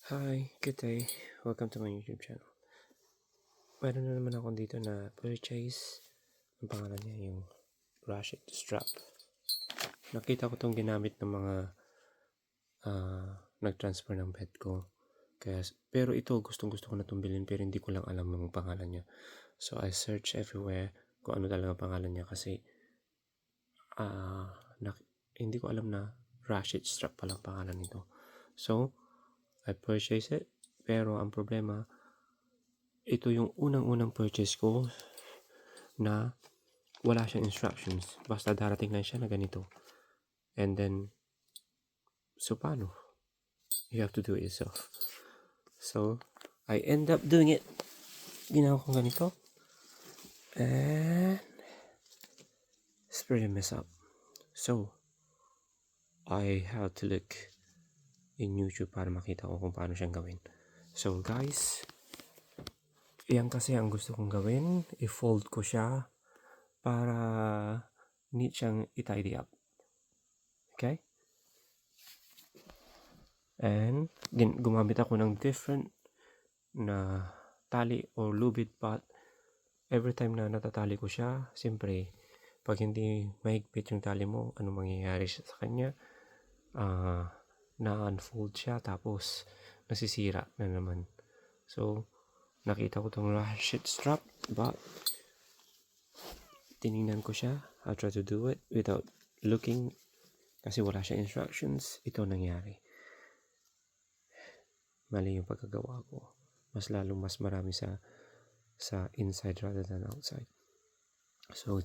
Hi, good day. Welcome to my YouTube channel. Meron na naman ako dito na purchase. Ang pangalan niya yung Ratchet Strap. Nakita ko tong ginamit ng mga nag-transfer ng pet ko. Pero ito gustong gusto ko na itong bilhin pero hindi ko lang alam ng pangalan niya. So I search everywhere kung ano talaga pangalan niya kasi hindi ko alam na Ratchet Strap palang pangalan nito. So I purchased it pero ang problema ito yung unang-unang purchase ko na wala siyang instructions. Basta darating lang siya na ganito. And then, so paano? You have to do it yourself. So, I end up doing it. Ginawa ko ganito. And, it's pretty messed up. So, I have to look in YouTube para makita ko kung paano siyang gawin. So, guys, yan kasi ang gusto kong gawin. I-fold ko siya para neat siyang i-tidy up. Okay? And gumamit ako ng different na tali or lubid pot. Every time na natatali ko siya, siyempre, pag hindi mahigpit yung tali mo, ano mangyayari sa kanya? Na-unfold siya tapos nasisira na naman. So, nakita ko tong ratchet strap but tinignan ko siya. I try to do it without looking kasi wala siya instructions. Ito nangyari. Mali yung pagkagawa ko. Mas marami sa inside rather than outside. So,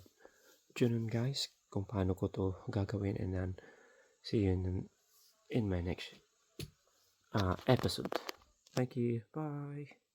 yun guys, kung paano ko to gagawin, and then see you in my next episode. Thank you. Bye.